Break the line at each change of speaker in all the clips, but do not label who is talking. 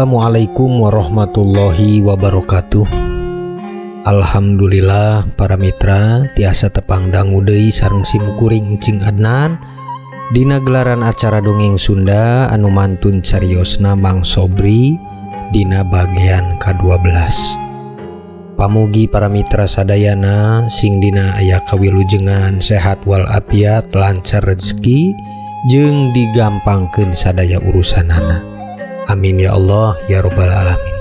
Assalamualaikum warahmatullahi wabarakatuh. Alhamdulillah para mitra tiasa tepang dangu deui sareng simkuring Cing Adnan dina gelaran acara dongeng Sunda anu mantun cariosna Mang Sobri dina bagian ke-12. Pamugi para mitra sadayana sing dina aya kawilujengan sehat walafiat lancar rezeki jeung digampangkeun sadaya urusanana. Amin ya Allah ya Rabbal alamin.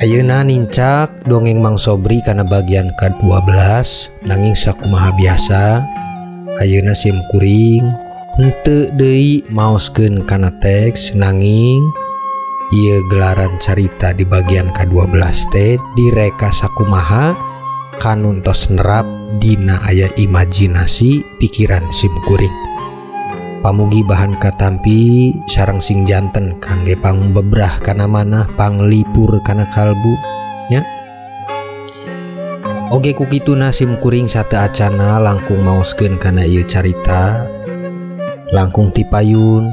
Ayeuna nincak dongeng Mang Sobri kana bagian ke-12 nanging sakumaha biasa ayeuna sim kuring henteu deui maoskeun kana teks nanging ieu gelaran carita di bagian ke-12 teh direka sakumaha kanuntos nerap dina aya imajinasi pikiran sim kuring. Pamugi bahan katampi sareng sing janten kangge pangbebrah kana manah panglipur kana kalbu nya. Oge ku kituna sim kuring sateu acana langkung maoskeun kana ieu carita langkung tipayun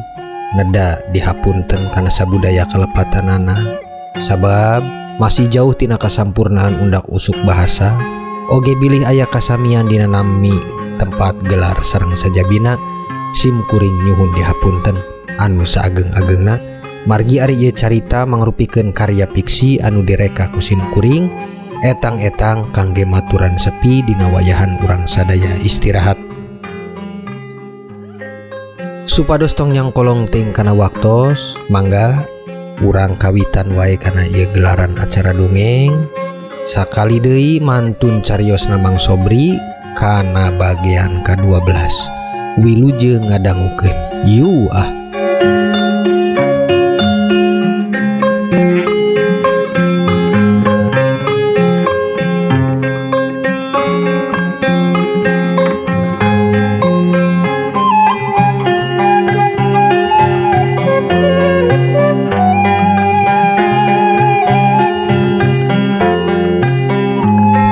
neda dihapunten kana sabudaya kalepatanana sabab masih jauh tina kasampurnaan undak usuk bahasa. Oge bilih aya kasamian dina nami tempat gelar sareng sajabina sim kuring nyuhun dihapunten anu saageng-agengna margi ari ieu carita mangrupikeun karya fiksi anu direka ku sim kuring etang-etang kangge maturan sepi dina wayahan urang sadaya istirahat. Supados tong nyangkolong ting kana waktos mangga urang kawitan wae kana ieu gelaran acara dongeng sakali deui mantun cariosna Mang Sobri kana bagian ke-12. Wilujeng ngadangukeun yu ah.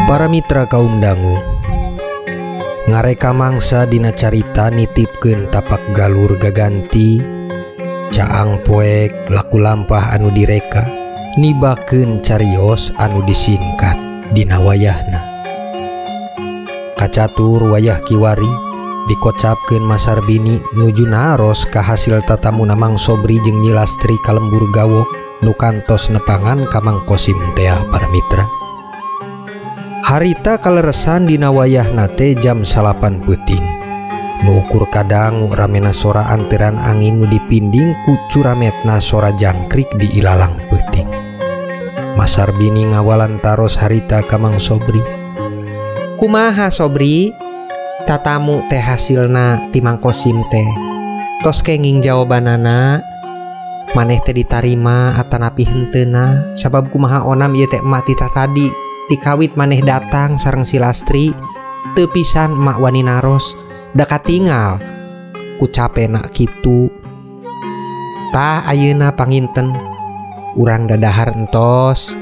Para mitra kaum dangu ngareka mangsa dina carita nitipkeun tapak galur gaganti caang poek laku lampah anu direka nibakeun carios anu disingkat dina wayahna. Kacatur wayah kiwari dikocapkeun Masarbini nuju naros ka hasil tatamuna Mang Sobri jeung Nyi Lastri kalembur gawok nu kantos nepangan ka Mang Kosim teh para mitra. Harita kaleresan dina wayahna teh jam 8 peuting. Nu ukur kadang ramena sora anteran angin nu dipinding ku curametna sora jangkrik di ilalang peuting. Masarbini ngawalan taros harita ka Mang Sobri. Kumaha Sobri? Tatamu teh hasilna ti Mang Kosim teh. Tos kenging jawabanana maneh teh ditarima atanapi henteuna sabab kumaha onam ieu teh emak tita tadi. Tikawit maneh datang sareng si Lastri teu pisan emak wani naros da katingal ku capena kitu. Tah ayeuna panginten urang dadahar entos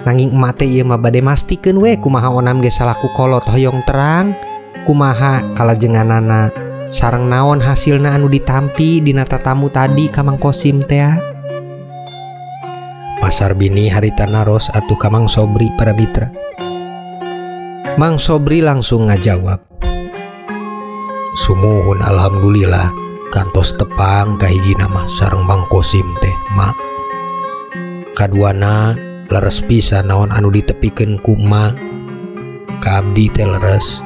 nanging emak teh ieu mah bade mastikeun we kumaha onam ge salaku kolot hoyong terang kumaha kalajenganana sareng naon hasilna anu ditampi dina tatamu tadi ka Mang Kosim teh. Masarbini harita naros atuh ka Mang Sobri para mitra. Mang Sobri langsung ngajawab, sumuhun alhamdulillah kantos tepang kahijina mah sareng Mang Kosim teh mak. Kaduana leres pisan naon anu ditepikeun ku mak ka abdi teh leres.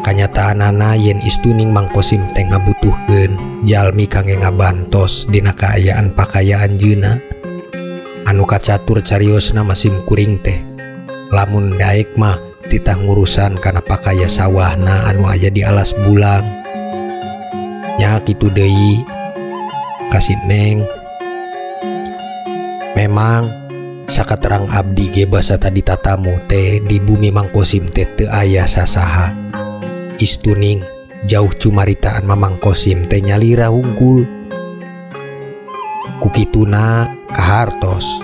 Kanyataanana yen istuning Mang Kosim teh ngabutuhkeun jalmi kangge ngabantos dina kaayaan pakayaan jeuna. Anu kacatur cariosna masim kuring teh lamun daek mah titah ngurusan kana pakaya sawahna anu aya di alas bulang nya kitu deui kasih neng. Memang sakaterang abdi ge basa tadi tatamu teh di bumi Mang Kosim teh teu aya sasaha. Istuning jauh cumaritaan Mang Kosim teh nyalira hungkul. Kukituna kahartos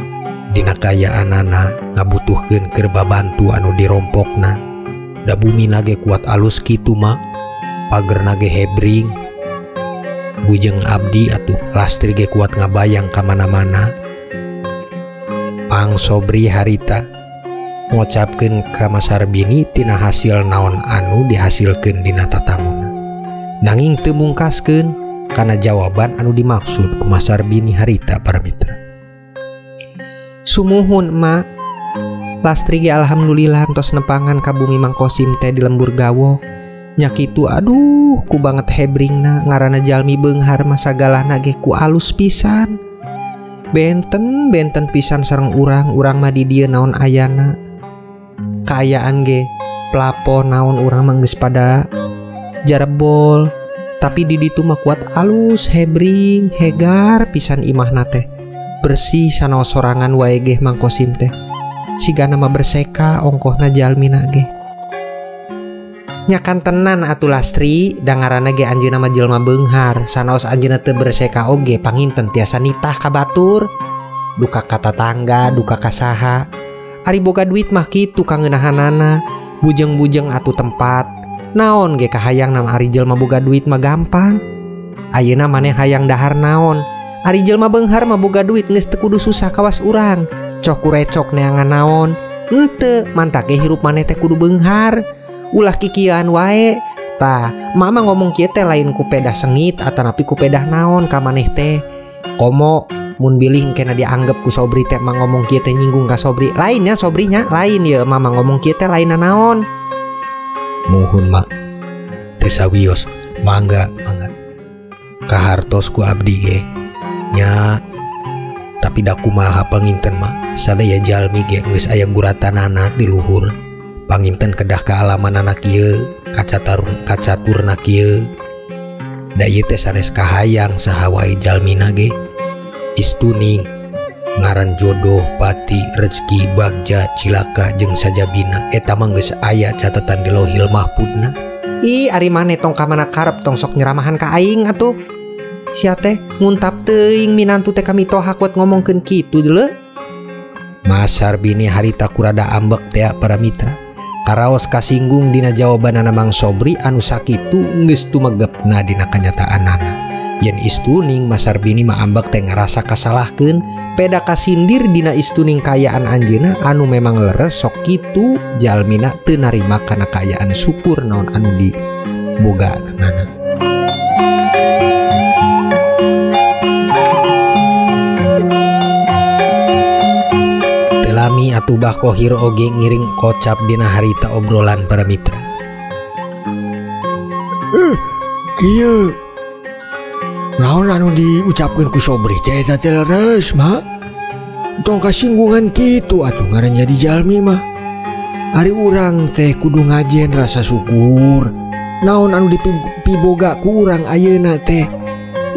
dina kayaanana ngabutuhkeun keur babantu anu dirompokna. Da bumi nage kuat alus kitu mah pager nage hebring. Bujeng abdi atuh Lastri ge kuat ngabayang ka mana-mana Mang Sobri harita ngucapkeun ka Mas Sarbini tina hasil naon anu dihasilkeun dina tatamuna, nanging teu mungkaskeun kana jawaban anu dimaksud ku Mas Sarbini harita para mitra. Sumuhun emak, Lastri ge alhamdulillah tos nepangan ka bumi Mang Kosim teh di lembur gawo. Nya kitu aduh ku banget hebringna ngaranna jalmi beunghar masagalahna ge ku alus pisan. Benten pisan sareng urang mah di dieu naon ayana. Kaayaan ge plafon naon urang mah geus pada jarebol, tapi di ditu mah kuat alus hebring hegar pisan imahna teh. Bersih sanaos sorangan wae ge Mang Kosim teh. Sigana mah berseka ongkohna jalmina ge. Nyakan tenan atuh Lastri, da ngaranna ge anjeunna mah jelema beunghar, sanaos anjeunna teu berseka oge panginten tiasa nitah ka batur. Duka ka tatangga, duka ka saha. Ari boga duit mah kitu kangeunahanana, bujeng-bujeng atuh tempat. Naon ge kahayang nama ari jelema boga duit mah gampang. Ayeuna maneh hayang dahar naon? Ari jelema beunghar mah boga duit geus teu kudu susah kawas urang. Cok kurecok neangan naon? Henteu, mantak ge hirup maneh teh kudu beunghar. Ulah kikian wae. Tah, mama ngomong kieu teh lain ku pedah sengit atanapi ku pedah naon ka maneh teh. Komo mun bilih kena dianggap ku Sobri teh mah ngomong kieu teh nyinggung ka Sobri. Lainnya Sobrinya lain ye mama ngomong kieu teh lainna naon. Muhun mak. Teu sawios, mangga. Kahartos ku abdi ge. Nya tapi da kumaha panginten mah sadaya jalmi ge geus aya guratanana di luhur. Panginten kedah kaalamanana kieu, kacaturna kieu. Da ieu teh sanes kahayang saha wae jalmina ge. Istuning, ngaran jodoh, pati, rezeki, bagja, cilaka jeung sajabina eta mah geus aya catetan di Lauhil Mahfudna. Ih, ari maneh tong ka mana karep tong sok nyeramahan ka aing atuh. Sia teh nguntap teuing minantu teh kami toha kuat ngomongkeun kitu deuleu. Mas Sarbini harita kurada ambek teh para mitra. Karaos kasinggung dina jawabanana Mang Sobri anu sakitu geus tumegepna dina kanyataanana. Yen istuning Mas Sarbini mah ambek teh ngarasa kasalahkeun peda kasindir dina istuning kayaan anjeunna anu memang leres sok kitu jalmina teu narima kana kayaan syukur naon anu dibogaanana. Lami atuh Bah Kohir oge ngiring kocap dina harita obrolan para mitra. Kieu naon anu diucapkeun ku Sobri teh eta teh leres mah. Tong kasinggungan kitu atuh ngaran jadi jalmi mah. Ari urang teh kudu ngajen rasa syukur. Naon anu dipiboga ku urang ayeuna teh.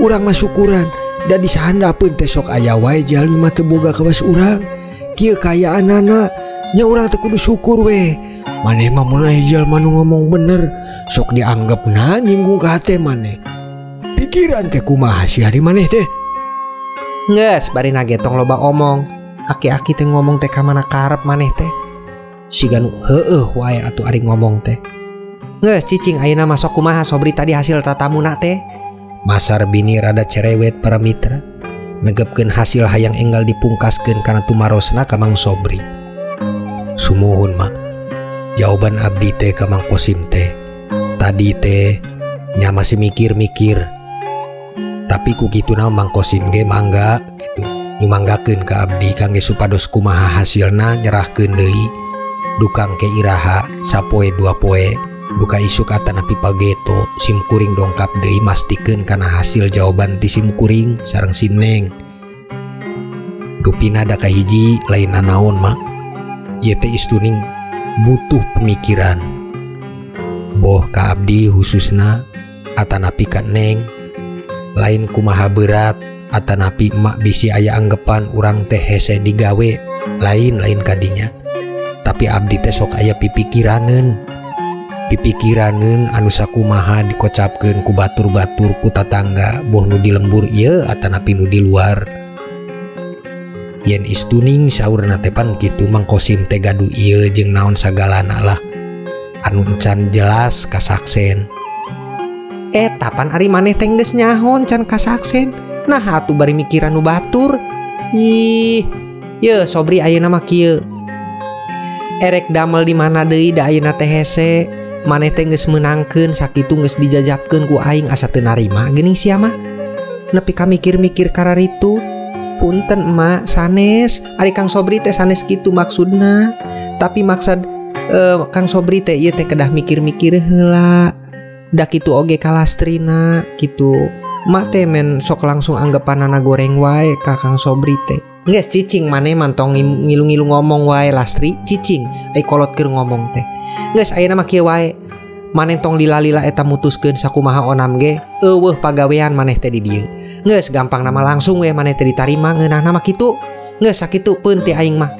Urang mah syukuran da disahandapeun teh sok aya wae jalmi mah teu boga kawas urang. Kieu kayaanana nya urang teh kudu syukur we. Maneh mah mun aya jalma nu ngomong bener sok dianggepna nyinggung ka hate maneh. Pikiran teh kumaha si hari maneh teh? Geus bari nage tong loba omong. Aki-aki teh ngomong teh ka mana karep maneh teh. Siga nu heueuh wae atuh ari ngomong teh. Geus cicing ayeuna mah sok kumaha Sobri tadi hasil tatamuna teh? Mas Sarbini rada cerewet para mitra. Negepkeun hasil hayang enggal dipungkaskeun kana tumarosna ka Mang Sobri. Sumuhun mak, jawaban abdi teh ka Mang Kosim teh tadi teh nya masih mikir-mikir. Tapi ku kituna Mang Kosim ge mangga gitu nyumanggakeun ka abdi kangge supados kumaha hasilna nyerahkeun deui. Dukang ke iraha sapoe dua poe duka isuk atanapi pageto simkuring dongkap deui mastikeun kana hasil jawaban ti simkuring sareng si Neng. Dupina da kahiji lain naon mak. Ieu teh istuning butuh pemikiran. Boh ka abdi khususna atanapi ka Neng lain kumaha berat atanapi emak bisi aya anggepan urang teh hese digawe lain kadinya. Tapi abdi teh sok aya pipikiraneun anu sakumaha dikocapkeun ku batur-batur ku tatangga boh nu di lembur ieu atanapi nu di luar. Yen istuning saurna teh pan kitu Mang Kosim teh gaduh ieu jeung naon sagalana lah anu encan jelas kasaksen. Tapan ari maneh teh geus nyahon can kasaksen. Nah atuh bari mikiran nu batur. Ih, Ye Sobri ayeuna mah kieu. Erek damel di mana deui da ayeuna teh hese. Maneh teh geus meunangkeun sakitu geus dijajabkeun ku aing asa teu narima geuning sia mah. Nepi ka mikir-mikir kararitu. Punten emak sanes ari Kang Sobri teh sanes kitu maksudna. Tapi maksud Kang Sobri teh ieu teh kedah mikir-mikir heula. Da kitu oge ka lastrina kitu. Mak teh men sok langsung anggapanana goreng wae ka Kang Sobri teh. Geus cicing maneh mantong ngilu-ngilu ngomong wae Lastri cicing ai kolot keur ngomong teh. Geus ayeuna mah kieu wae. Maneh tong lila-lila eta mutuskeun sakumaha onam ge eueuh pagawean maneh teh di dieu. Geus gampang nama langsung we maneh teh ditarima ngeunahna mah kitu. Geus sakitu peun teh aing mah.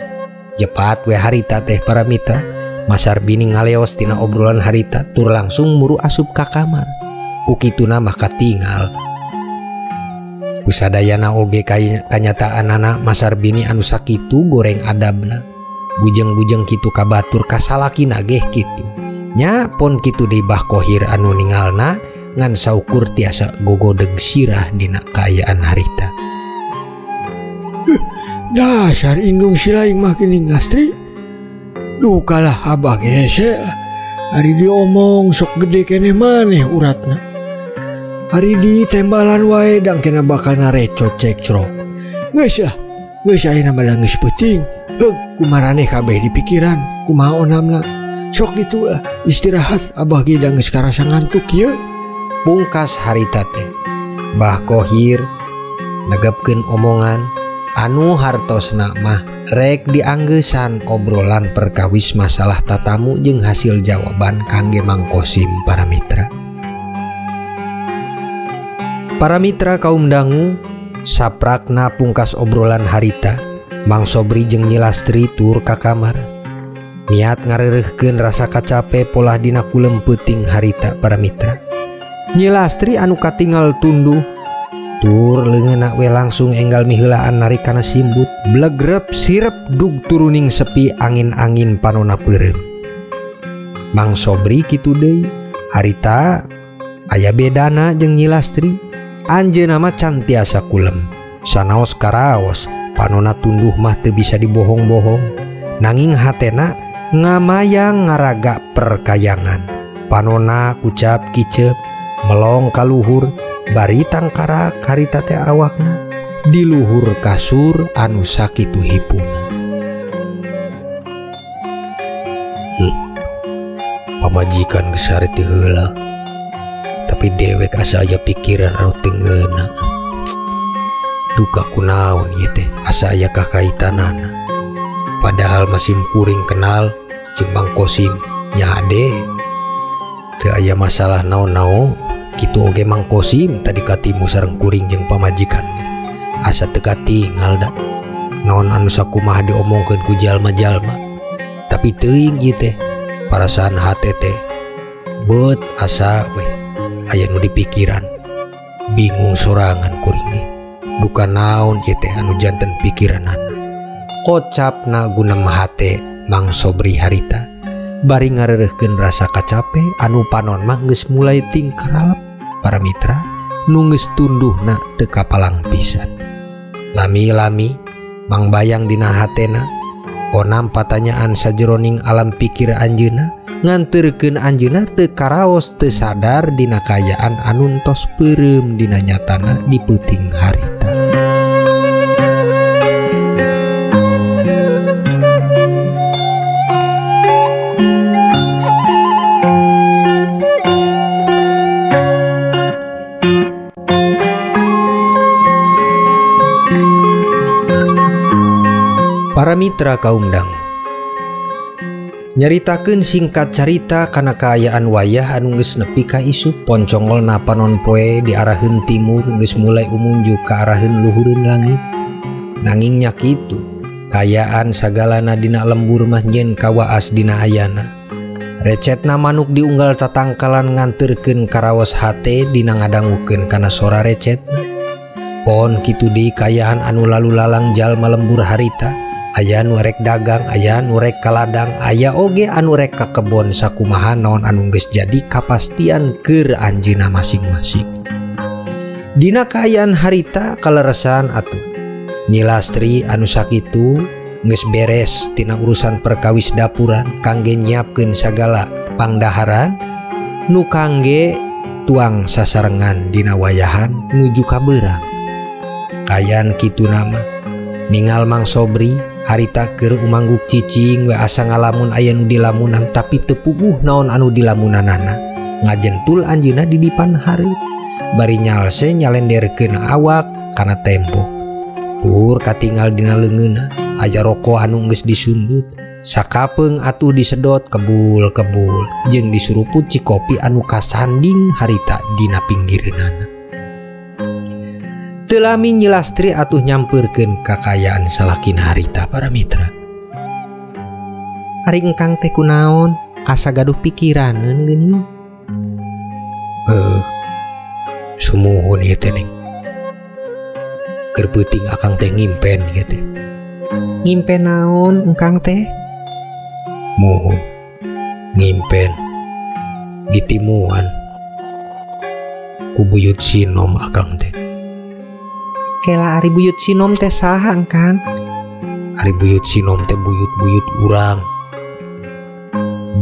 Jepat we harita teh para mitra. Mas Sarbini ngaleos tina obrolan harita tur langsung muru asup ka kamar. Ku kituna mah katinggal. Usadayana oge kanyataanana Mas Sarbini anu sakitu goreng adabna. Bujeng-bujeng kitu kabatur ka salakina geh kitu. Nya pon kitu deui Bah Khohir anu ningalna ngan saukur tiasa gogodeg sirah dina kaayaan harita.
Dasar indung silaing mah geuning Lastri. Duh kalah abah hese lah. Ari diomong sok gede keneh maneh uratna. Ari di tembalan wae dang kena bakal narecot cekcrok. Geus lah, geus ayeuna mah geus peuting. Heug kumaraneh kabeh di pikiran kumaha onamna. Sok ditu lah istirahat abah ge da geus karasa ngantuk ieu.
Pungkas harita teh Bah Khohir negepkeun omongan anu hartosna mah rek dianggeusan obrolan perkawis masalah tatamu jeung hasil jawaban kangge Mang Kosim para mitra. Para mitra kaum dangu saprakna pungkas obrolan harita Mang Sobri jeung Nyi Lastri tur ka kamar. Niat ngareureuhkeun rasa kacape polah dina kulem peuting harita para mitra. Nyi Lastri anu katingal tunduh tur leungeunna we langsung enggal miheulaan narik kana simbut blegrep sirep dug turuning sepi angin-angin panonna peureum. Mang Sobri kitu deui harita aya bedana jeung Nyi Lastri. Anjeunna mah can tiasa kulem sanaos karaos panonna tunduh mah teu bisa dibohong-bohong nanging hatena ngamayang ngaraga perkayangan. Panonna kucap kicep melong ka luhur bari tangkarak harita teh awakna di luhur kasur anu sakitu hipuna. Pamajikan geus sare teu heula tapi dewek asa aya pikiran anu teu ngeuna. Duka kunaon ieu teh asa aya kakaitanana. Padahal masih kuring kenal jeung Mang Kosim nya ade. Teu aya masalah naon-naon kitu oge Mang Kosim tadi katimu sareng kuring jeung pamajikannya. Asa teu katinggal da. Naon anu sakumaha diomongkeun ku jalma-jalma. Tapi teuing ieu teh parasaan hate teh beut asa we aya nu dipikiran. Bingung sorangan kuring ge. Duka naon ieu teh anu janten pikiranana. Kocapna gunem hate Mang Sobri harita bari ngareureuhkeun rasa kacape anu panon mah geus mulai tingkralep para mitra nu geus tunduhna teu kapalang pisan. Lami-lami mangbayang dina hatena onam patanyaan sajeroning alam pikir anjeunna nganterkeun anjeunna teu karaos teu sadar dina kaayaan anu entos peureum dina nyatana di peuting harita. Para mitra kaum dangu nyaritakeun singkat carita kana kaayaan wayah anu geus nepi ka isu poncongolna panon poe diaraheun timur geus mulai umunjuk ka araheun luhureun langit. Nanging nya kitu kaayaan sagalana dina lembur mah nyeun kawaas dina ayana. Recetna manuk diunggal tatangkalan nganterkeun karaos hate dina ngadangukeun kana sora recetna. Pon kitu deui kaayaan anu lalu lalang jalma lembur harita. Aya nu rek dagang, aya nu rek kaladang, aya oge anu rek ka kebon sakumaha naon anu geus jadi kapastian keur anjeunna masing-masing. Dina kaayaan harita kaleresan atuh Nyi Lastri anu sakitu geus beres tina urusan perkawis dapuran kangge nyiapkeun sagala pangdaharan nu kangge tuang sasarengan dina wayahan nuju ka beurang. Kayan kitu nama ningal Mang Sobri harita keur umangguk cicing we asa ngalamun aya nu dilamunan tapi teu puguh naon anu dilamunanana ngajentul anjeunna di dipan hareup bari nyalse nyalenderkeun awak kana tembok. Tur katinggal dina leungeunna aya rokok anu geus disundut sakapeung atuh disedot kebul-kebul jeung disuruput cikopi anu kasanding harita dina pinggireunana. Teu lami Nyi Lastri atuh nyampeurkeun kakayaan salakina harita para mitra. Ari engkang teh kunaon asa gaduh pikiraneun geuning? Sumuhun ieu teh Ning. Keur peuting akang teh ngimpen ieu teh. Ngimpen naon engkang teh? Mohon ngimpen ditimuan ku buyut Sinom akang teh. Kela ari buyut Sinom teh saha engkang? Ari buyut Sinom teh buyut-buyut urang,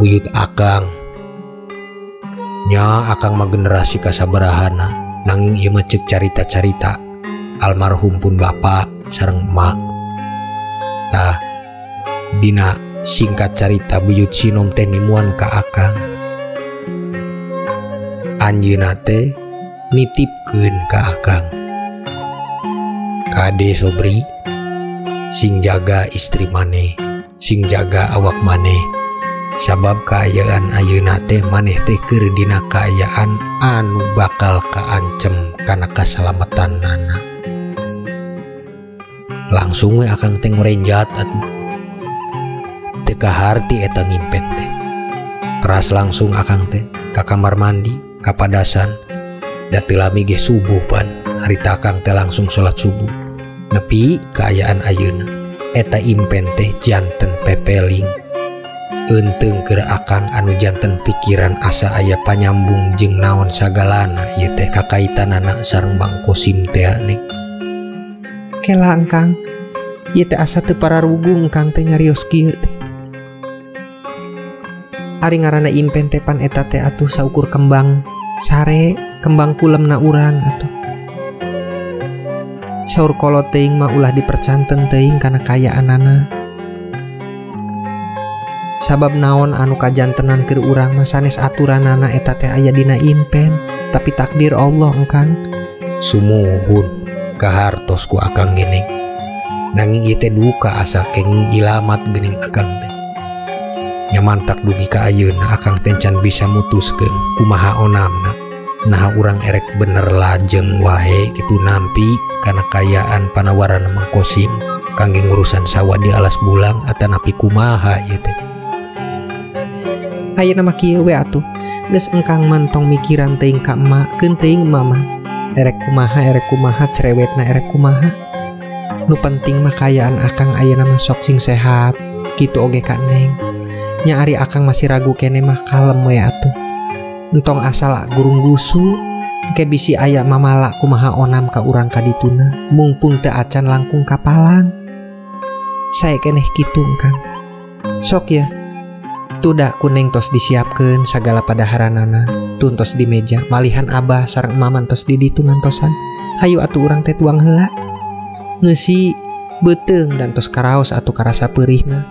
buyut akang. Nya akang mah generasi kasabarahana nanging ieu mah ceuk carita-carita almarhum pun bapak sareng emak. Tah dina singkat carita buyut Sinom teh nimuan ka akang. Anjeunna teh nitipkeun ka akang. Kade Sobri sing jaga istri maneh, sing jaga awak maneh. Sabab kaayaan ayeuna teh maneh teh keur dina kaayaan anu bakal kaancem kana kasalametannana. Langsung we akang teh ngorenjat atuh. Teu kaharti eta ngimpen teh. Keras langsung akang teh ka kamar mandi, kapadasan. Da teu lami ge subuh pan, harita akang teh langsung salat subuh. Nepi kaayaan ayeuna eta impen teh janten pepeling. Eunteung keur akang anu janten pikiran asa aya panyambung jeung naon sagalana ieu teh kakaitanana sareng Mang Kosim teh Ning. Kela engkang ieu teh asa teu pararugu engkang teh nyarios kieu teh. Ari ngaranna impen teh pan eta teh atuh saukur kembang sare, kembang kulemna urang atuh. Saur kolot teuing mah ulah dipercanten teuing kana kayaanana. Sabab naon anu kajantenan keur urang mah sanes aturanana eta teh aya dina impen, tapi takdir Allah engkang. Sumuhun kahartos ku akang geuning. Nanging ieu teh duka asa kenging ilamat geuning akang teh. Nyamantak dugi ka ayeuna akang teh can bisa mutuskeun kumaha onamna. Nah urang erek bener lajeng wae kitu nampi kana kayaan panawaran Mang Kosim kangge ngurusan sawah di alas bulang atanapi kumaha ieu teh. Ayeuna mah kieu we atuh, geus engkang mantong mikiran teuing ka emak, keun teuing emak mah. Erek kumaha cerewetna erek kumaha. Nu penting mah kayaan akang ayeuna mah sok sing sehat, kitu oge ka Neng. Nya ari akang masih ragu kene mah kalem we atuh. Entong asal gurung gusu, ke bisi aya mamala kumaha onam ka urang kadituna, mungpung teu acan langkung kapalang. Sae keneh kitu engkang. Sok ya. Tuda kuning tos disiapkeun sagala padaharanana, tuntos di meja, malihan abah sareng maman tos di ditu ngantosan. Hayu atuh urang teh tuang heula. Ngeusi beuteung dan tos karaos atuh karasa peurihna.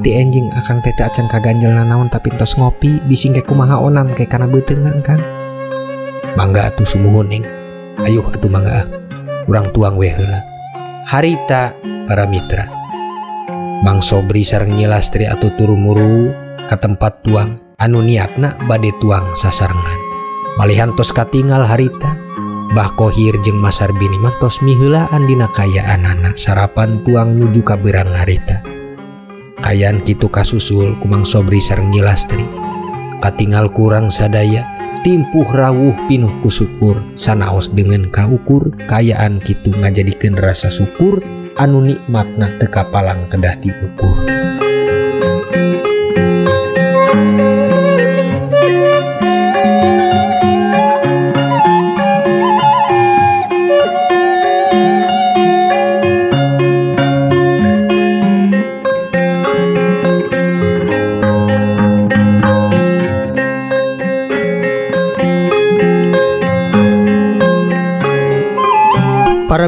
Di enjing akang teh teu acan kaganjelna naon tapi tos ngopi bising ke kumaha onam ke kana beuteungna engkang. Mangga atuh sumuhun Ning. Ayuh atuh mangga. Urang tuang we heula. Harita para mitra. Mang Sobri sareng Nyi Lastri atuh turu-muru ka tempat tuang anu niatna bade tuang sasarengan. Malihan tos katinggal harita. Bah Kohir jeung Mas Sarbini mah tos miheulaan dina kayaanana sarapan tuang nuju ka beurang harita. Kayaan kitu kasusul ku Mang Sobri sareng Nyi Lastri. Katinggal kurang sadaya timpuh rawuh pinuh ku syukur sanaos dengan kaukur kayaan kitu ngajadikeun rasa syukur anu nikmatna teu kapalang kedah diukur.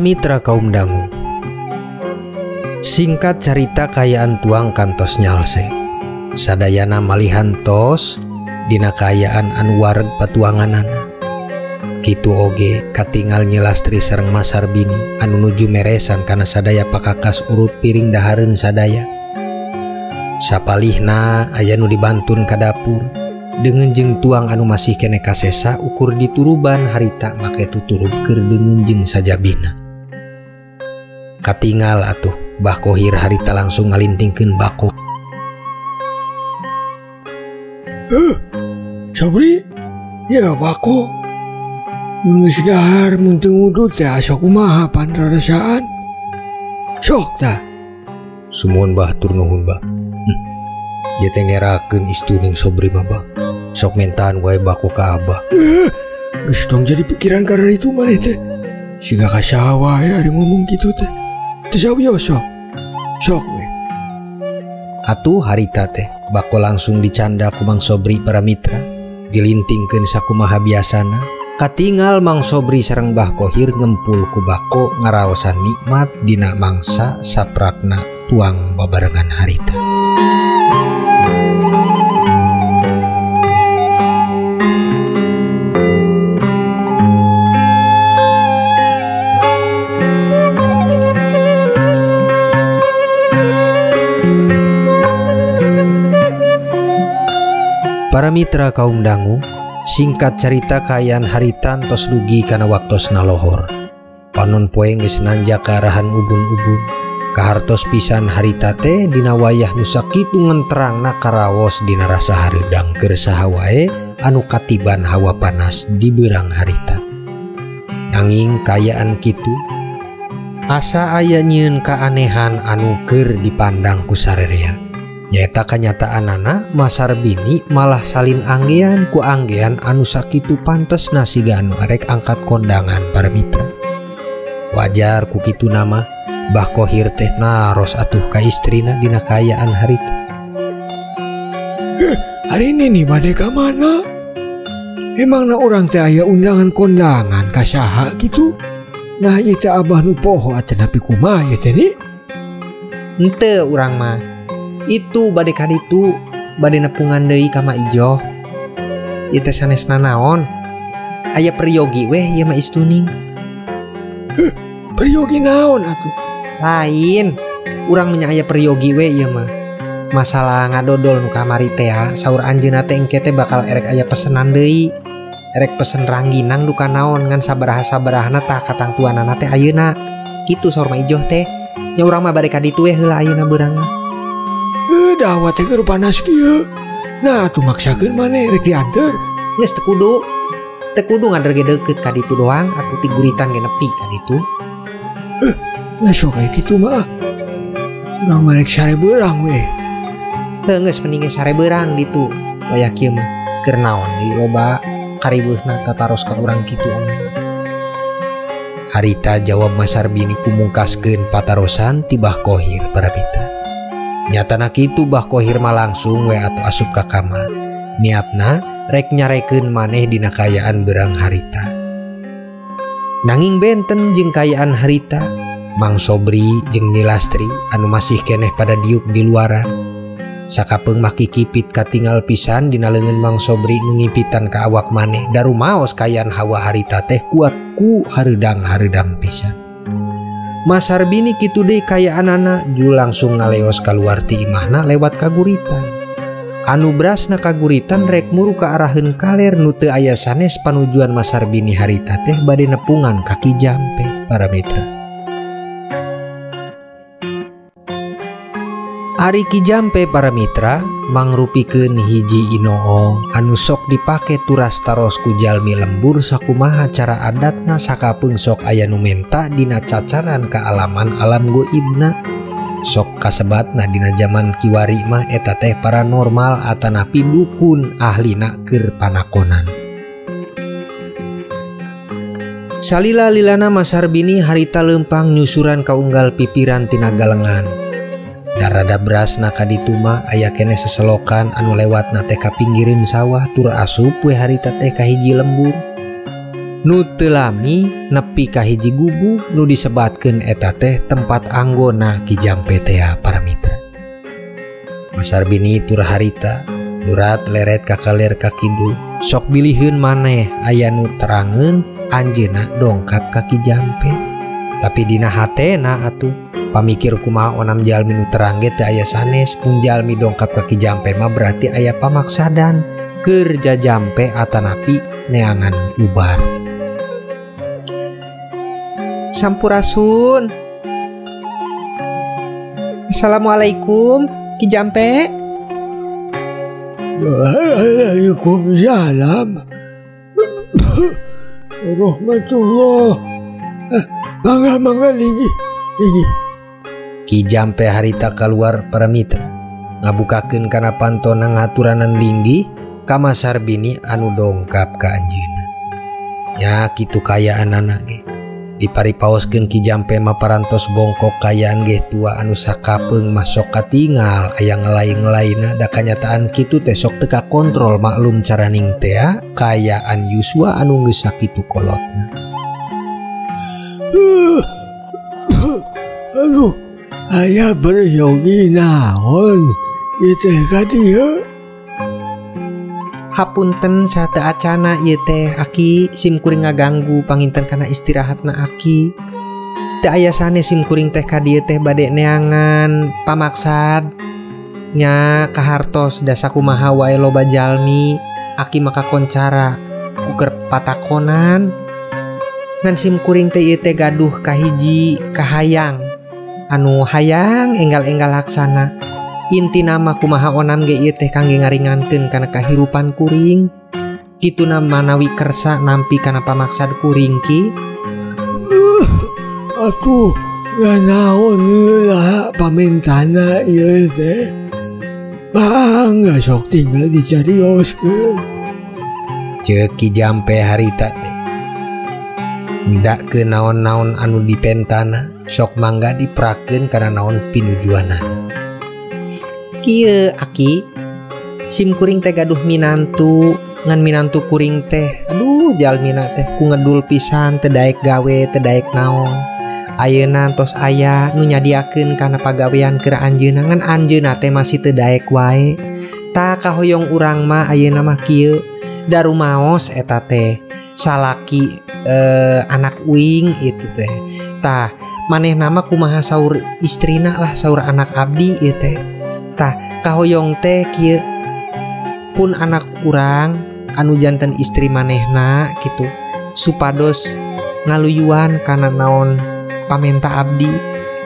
Mitra kaum dangu, singkat cerita kayaan tuang kantos nyalse. Sadayana malihan tos dina kayaan anu wareg patuanganana. Kitu oge katingal Nyi Lastri sareng Mas Sarbini anu nuju meresan kana sadaya pakakas urut piring dahareun sadaya. Sapalihna aya nu dibantun ka dapur dengan jeung tuang anu masih kene kasesa ukur dituruban harita make tuturub keur dengan jeung sajabina. Katingal atuh Bah Khohir harita langsung ngalintingkeun bako.
Sobri, ya bako. Geus dahar mun teu ngudut teh asa kumaha pan rarasaan? Sok tah.
Sumuhun Bah, tur nuhun Bah. Ieu teh ngerakeun istuning Sobri mah Bah. Sok mentaan wae bako ka Abah.
Geus tong jadi pikiran karena itu maneh teh. Siga ka saha wae ari ngomong kitu teh. Teu sawios sok. Sok we.
Atuh harita teh bako langsung dicanda ku Mang Sobri para mitra. Dilintingkeun sakumaha biasana. Katingal Mang Sobri sareng Bah Khohir ngempul ku bako ngaraosan nikmat dina mangsa saprakna tuang babarengan harita. Para mitra kaum dangu, singkat cerita kayaan haritan tos dugi kana waktosna lohor. Panon poe geus nanjak ka arahan ubun-ubun. Kahartos pisan harita teh dina wayah nu sakitu ngenterangna karaos dina rasa hareudang keur saha wae anu katiban hawa panas di beurang harita. Nanging kayaan kitu asa aya nyieun kaanehan anu keur dipandang ku sarerea. Nyaeta kanyataanana Mas Sarbini malah salin anggean ku anggean anu sakitu pantesna siga anu arek angkat kondangan para mitra. Wajar ku kitu nama Bah Khohir teh naros atuh ka istrina dina kayaan harita.
Hari ini nih bade ka mana? Emangna urang teh aya undangan kondangan ka saha gitu? Nah ieu teh Abah nu poho atenapi kumaha ieu teh ni?
Henteu urang mah. Itu bade kaditu bade nepungan deui ka Mak Ijoh. Ieu teh sanesna naon? Aya peryogi weh ieu mah istuning.
Peryogi naon atuh?
Lain, urang nya aya peryogi we ieu mah. Masalah ngadodol nu kamari teh saur anjeunna teh engke teh bakal erek aya pesenan deui. Erek pesen rangginang duka naon ngan sabaraha-sabarahna tah katang tuanana teh ayeuna. Kitu saur Mak Ijoh teh. Nya urang mah bade kaditu we heula ayeuna beurang.
Dawat teh keur panas kieu. Nah atuh maksakeun maneh rek dianter.
Geus teu kudu. Teu kudu nganter ge deukeut ka ditu doang atuh ti guritan ge nepi ka ditu.
Sok kayak gitu mah. Urang mah rek sare beurang we.
Heuh geus mending sare beurang ditu. Wayah kieu mah keur naon deui loba karibeuhna tataros ka urang kitu omong. Harita jawab Mas Sarbini kumungkaskeun patarosan ti Bah Khohir para mitra. Nyatana kitu Bah Khohir mah langsung we atuh asup ka kamar. Niatna rek nyarekeun maneh dina kayaan beurang harita. Nanging benten jeung kayaan harita, Mang Sobri jeung Nyi Lastri anu masih keneh pada diuk di luaran. Sakapeung maki kipit katingal pisan dina leungeun Mang Sobri nu ngimpitan ka awak maneh. Darumaos kayaan hawa harita teh kuat ku hareudang-hareudang pisan. Mas Sarbini kitu deui kayaanana ju langsung ngaleos kaluar ti imahna lewat kaguritan. Anu brasna kaguritan rek muru ka araheun kaler nu teu aya sanes panujuan Mas Sarbini harita teh bade nepungan ka Ki Jampe para mitra. Ari Ki Jampe para mitra mangrupikeun hiji inoo anu sok dipake turas taros ku jalmi lembur sakumaha cara adatna sakapeung sok aya nu menta dina cacaran kaalaman alam goibna. Sok kasebatna dina zaman kiwari mah eta teh paranormal atanapi dukun ahlina keur panakonan. Salila-lilana Mas Sarbini harita leumpang nyusuran ka unggal pipiran tina galengan. Darada brasna kaditu mah aya keneh seselokan anu lewatna teh ka pinggireun sawah tur asup we harita teh ka hiji lembur. Nu teu lami nepi ka hiji gugu nu disebatkeun eta teh tempat anggona Ki Jampe teh para mitra. Mas Sarbini tur harita nurat leret ka kaler ka kidul sok bilihun maneh aya nu terangeun anjeunna dongkap ka Ki Jampe. Tapi dina hatena atuh pamikir kumaha onam jalmi nu terang ge teu aya sanes, mun jalmi dongkap ka Ki Jampe mah berarti aya pamaksadan keur Jampe atanapi neangan ubar. Sampurasun. Assalamualaikum Ki Jampe.
Waalaikumsalam warahmatullah. Mangga linggi.
Ki Jampe harita keluar para mitra ngabukakeun kana pantona ngaturanan linggih ka Mas Sarbini anu dongkap ka anjeunna. Nya kitu kayaanana ge diparipaoskeun Ki Jampe mah parantos bongkok kayaan ge tua anu sakapeung mah sok katinggal aya ngelain-ngelaina da kanyataan kitu teh sok teu kakontrol maklum caraning teh kayaan yuswa anu geus sakitu kolotna.
Aduh, aya beryogi naon ieu teh ka dieu?
Hapunten sate acana ieu teh Aki sim kuring ngaganggu panginten kana istirahatna Aki. Teu aya sanes sim kuring teh ka dieu teh bade neangan pamaksad. Nya kahartos da sakumaha wae loba jalmi Aki maka koncara kuker patakonan. Ngan sim kuring teh ieu teh gaduh kahiji kahayang anu hayang enggal-enggal laksana. Inti nama kumaha onam ge ieu teh kangge ngaringankeun kana kahirupan kuring. Kituna manawi kersa nampi kana pamaksad kuring Ki.
Atuh ya naon lah pamentana ieu teh. Bangga sok tinggal dicarioskeun.
Ceuk Ki Jampe harita teh. Ndak ke naon-naon anu dipentana sok mangga diprakeun kana naon pinujuanan. Kieu Aki sim kuring teh gaduh minantu ngan minantu kuring teh aduh jalmina teh ku ngedul pisan teu daek gawe teu daek naon. Ayeuna tos aya nu nyadiakeun kana pagawean keur anjeunna ngan anjeunna teh masih teu daek wae. Tah kahoyong urang mah ayeuna mah kieu darumaos eta teh salaki anak uing itu teh. Tah manehna mah kumaha saur istrina lah saur anak abdi ieu teh. Tah kahoyong teh kieu pun anak urang anu janten istri manehna kitu supados ngaluyuan kana naon pamenta abdi.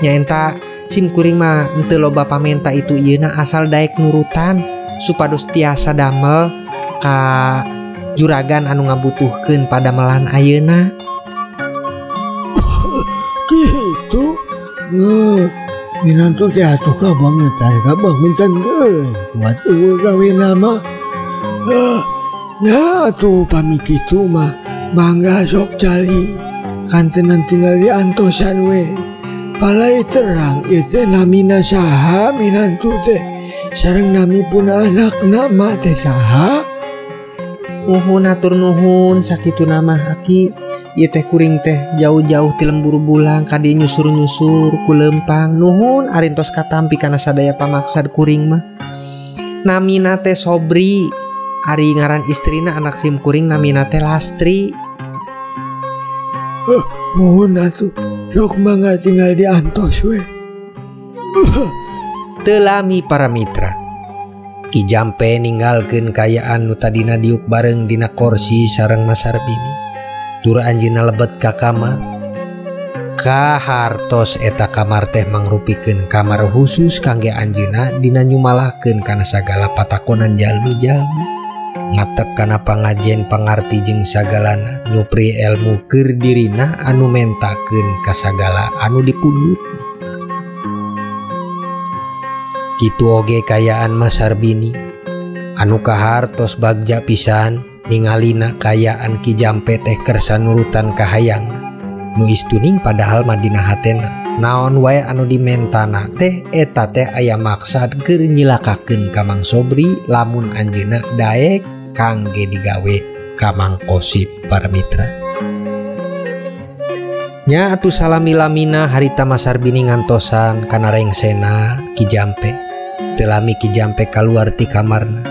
Nyaeta sim kuring mah henteu loba pamenta itu ieuna asal daek nurutan supados tiasa damel ka juragan anu ngabutuhkeun padamelan ayeuna.
Kitu minantu teh atuh ka bangetan geus kuat eueuh gawe nama. Ya atuh pami kitu mah mangga sok cali kantenan tinggal di antosan we. Palai terang ieu teh namina saha minantu teh sareng nami pun anakna mah teh saha?
Nuhun atur nuhun sakitu nama Aki. Ieu teh kuring teh jauh-jauh ti lembur bulang kadi nyusur-nyusur ku lempang. Nuhun arintos katampi kana sadaya pamaksad kuring mah. Namina teh Sobri, ari ngaran istrina anak sim kuring namina teh Lastri.
Mohon atuh sok mangga tinggal di antos we.
Teu lami para mitra. Ki Jampe ninggalkeun kayaan nu tadina diuk bareng dina kursi sareng Mas Sarbini. Tur anjeunna lebet ka kamar. Kahartos eta kamar teh mangrupikeun kamar khusus kangge anjeunna dina nyumalahkeun kana sagala patakonan jalmi-jalmi. Ngatek kana pangajen pangarti jeung sagalana nyupri ilmu keur dirina anu mentakeun ka sagala anu dipundut. Kitu oge kayaan Mas Sarbini anu kahartos bagja pisan ningalina kayaan Ki Jampe teh kersa nurutan kahayang nu istuning padahal madina hatena naon wae anu dimentana teh eta teh aya maksad keur nyilakakeun ka Mang Sobri lamun anjeunna daek kangge digawe ka Mang Kosip para mitra. Nya atuh salami-lamina harita Masarbini ngantosan kana rengsena Ki Jampe. Telami Ki Jampe kaluar ti kamarna.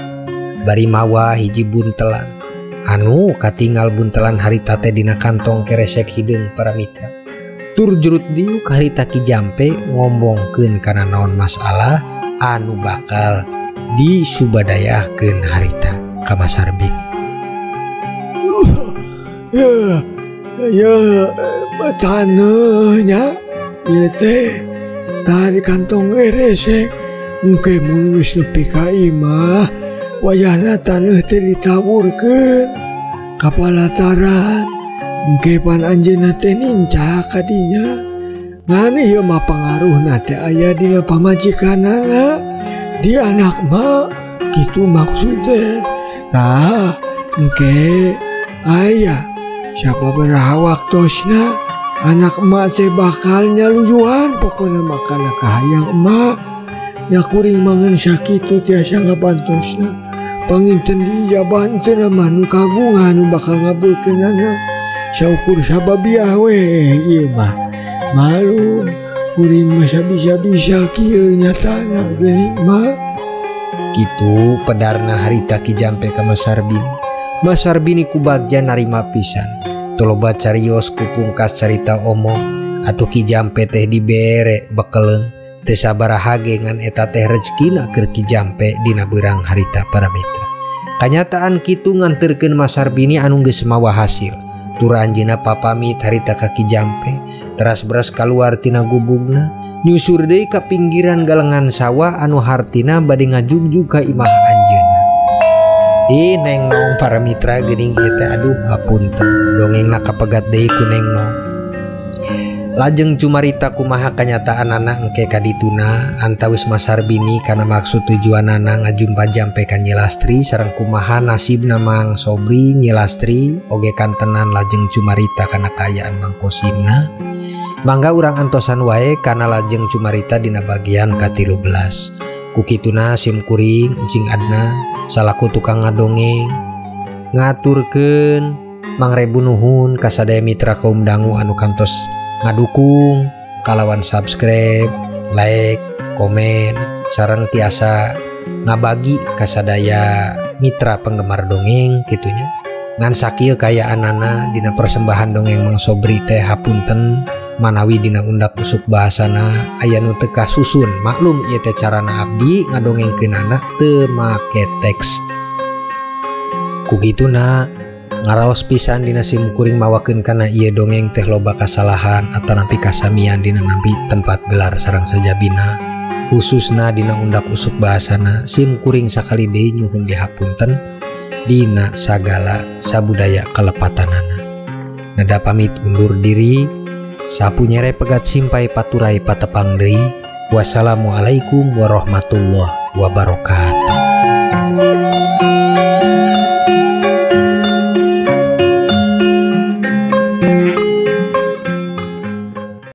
Bari mawa hiji buntelan. Anu katinggal buntelan harita teh dina kantong keresek hideung para mitra. Tur jurut diuk harita Ki Jampe ngombongkeun kana naon masalah anu bakal disubadayahkeun harita ka Masarbini.
Ya tanahnya ya teh tadi kantong resek engke mun geus nepi ka imah wayahna taneuh teh ditaburkeun ka palataran engke pan anjeunna teh ninca ka dinya ngan ieu mah pangaruhna teh aya dina pamajikanana di anak mak kitu maksud teh. Tah engke aya siapa beraha waktosna anak emak teh bakal nyalujuan pokoknya makana kahayang emak nya kuring mangan sakitu tiasa ngabantosna panginten dijabanteun mah nu kagungan nu bakal ngabulkeunana saukur sababiah we ieu mah malu kuring mah sabisa-bisa kieu nyatana geuning mah.
Kitu pedarna harita Ki Jampe ka Masarbini. Masarbini ku bagja narima pisan. Tuloba carios ku pungkas carita omong atuh Ki Jampe teh dibere bekeleun teu sabaraha ge ngan eta teh rezekina keur Ki Jampe dina beurang harita para mitra. Kanyataan kitu nganterkeun Masarbini anu geus mawa hasil. Tur anjeunna papamit harita ka Ki Jampe teras beras kaluar tina gubugna nyusur deui ka pinggiran galengan sawah anu hartina bade ngajugjug ka imah anjeunna. Neng Nong para mitra geuning ieu teh aduh hapunten dongengna kapegat deui ku Neng Nong. Lajeng cumarita kumaha kanyataanana engke kadituna antawis Masarbini kana maksud tujuanana ngajumpa Jampe ka Nyi Lastri sareng kumaha nasibna Mang Sobri Nyi Lastri oge kantenan lajeng cumarita kana kaayaan Mang Kosimna. Mangga urang antosan wae kana lajeng cumarita dina bagian ka-13. Kukituna sim kuring Encing Adnan salaku tukang ngadongeng ngaturkeun mangrebu nuhun ka sadaya mitra kaum dangu anu kantos ngadukung kalawan subscribe, like, komen sareng tiasa ngabagi ka sadaya mitra penggemar dongeng kitunya. Ngan sakieu kayaanana dina persembahan dongeng Mang Sobri teh hapunten manawi dina undak usuk bahasana aya nu teu kasusun. Maklum ieu teh carana abdi ngadongengkeunana teu make teks. Kugituna ngaraos pisan dina sim kuring mawakeun kana ieu dongeng teh loba kasalahan atanapi kasamian dina nampi tempat gelar sareng sajabina khususna dina undak usuk bahasana sim kuring sakali deui nyuhun dihapunten dina sagala sabudaya kalepatanana. Nada pamit undur diri. Sapunyere pegat simpai paturai patepang deui. Wassalamualaikum warahmatullahi wabarakatuh.